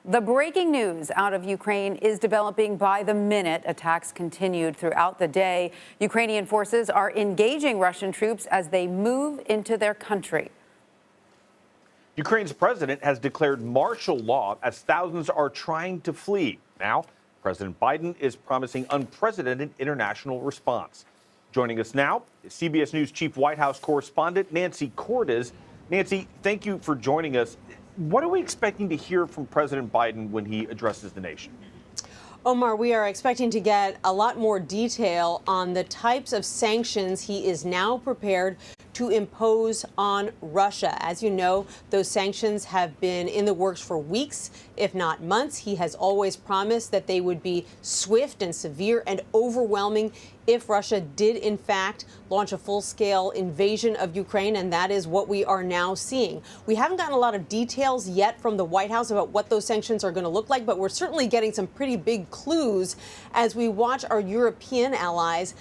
The breaking news out of Ukraine is developing by the minute. Attacks continued throughout the day. Ukrainian forces are engaging Russian troops as they move into their country. Ukraine's president has declared martial law as thousands are trying to flee. Now, President Biden is promising unprecedented international response. Joining us now is CBS News Chief White House correspondent Nancy Cordes. Nancy, thank you for joining us. What are we expecting to hear from President Biden when he addresses the nation? Omar, we are expecting to get a lot more detail on the types of sanctions he is now prepared to impose on Russia. As you know, those sanctions have been in the works for weeks, if not months. He has always promised that they would be swift and severe and overwhelming if Russia did, in fact, launch a full-scale invasion of Ukraine, and that is what we are now seeing. We haven't gotten a lot of details yet from the White House about what those sanctions are going to look like, but we're certainly getting some pretty big clues as we watch our European allies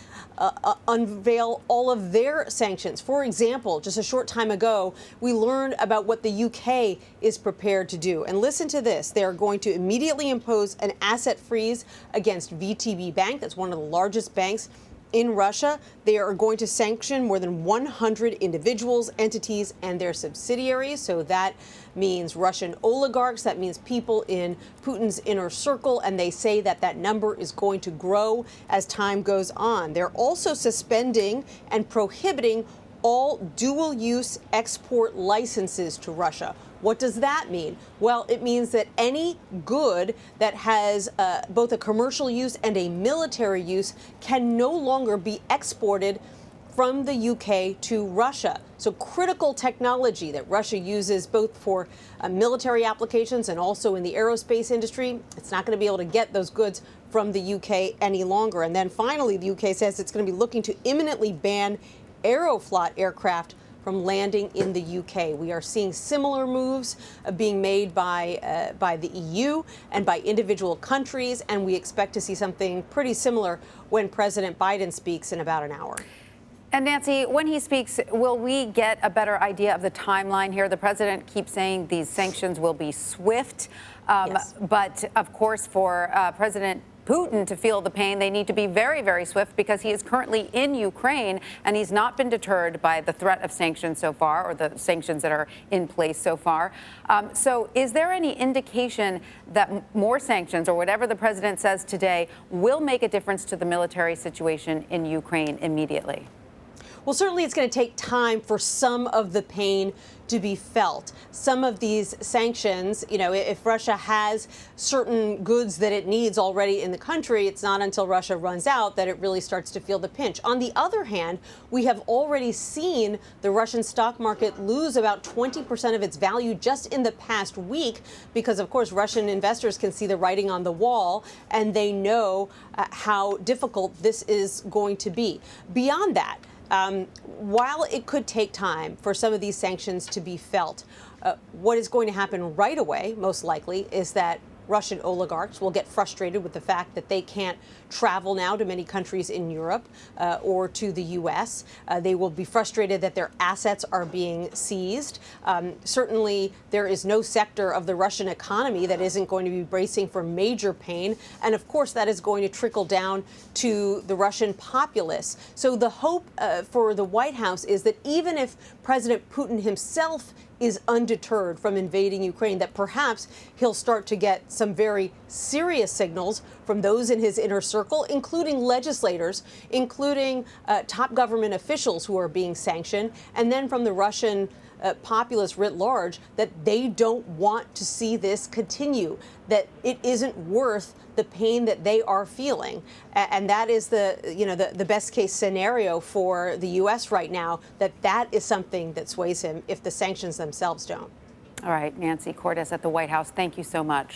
unveil all of their sanctions. For example, just a short time ago, we learned about what the UK is prepared to do. And listen to this. They are going to immediately impose an asset freeze against VTB Bank. That's one of the largest banks in Russia. They are going to sanction more than 100 individuals, entities, and their subsidiaries. So that means Russian oligarchs. That means people in Putin's inner circle. And they say that that number is going to grow as time goes on. They're also suspending and prohibiting all dual-use export licenses to Russia. What does that mean? Well, it means that any good that has both a commercial use and a military use can no longer be exported from the UK to Russia. So critical technology that Russia uses both for military applications and also in the aerospace industry, it's not going to be able to get those goods from the UK any longer. And then finally, the UK says it's going to be looking to imminently ban Aeroflot aircraft from landing in the UK. We are seeing similar moves being made by the EU and by individual countries, and we expect to see something pretty similar when President Biden speaks in about an hour. And Nancy, when he speaks, will we get a better idea of the timeline here? The president keeps saying these sanctions will be swift, Yes. But of course, for President Putin to feel the pain, they need to be very, very swift because he is currently in Ukraine and he's not been deterred by the threat of sanctions so far, or the sanctions that are in place so far. So is there any indication that more sanctions, or whatever the president says today, will make a difference to the military situation in Ukraine immediately? Well, certainly it's going to take time for some of the pain to be felt. Some of these sanctions, you know, if Russia has certain goods that it needs already in the country, it's not until Russia runs out that it really starts to feel the pinch. On the other hand, we have already seen the Russian stock market lose about 20% of its value just in the past week because, of course, Russian investors can see the writing on the wall and they know how difficult this is going to be. Beyond that, while it could take time for some of these sanctions to be felt, what is going to happen right away, most likely, is that Russian oligarchs will get frustrated with the fact that they can't travel now to many countries in Europe or to the U.S. They will be frustrated that their assets are being seized. Certainly, there is no sector of the Russian economy that isn't going to be bracing for major pain. And of course, that is going to trickle down to the Russian populace. So the hope for the White House is that even if President Putin himself is undeterred from invading Ukraine, that perhaps he'll start to get some very serious signals from those in his inner circle, including legislators, including top government officials who are being sanctioned, and then from the Russian populace writ large, that they don't want to see this continue, that it isn't worth the pain that they are feeling. And that is the best case scenario for the U.S. right now, that is something that sways him if the sanctions themselves don't. All right, Nancy Cordes at the White House, thank you so much.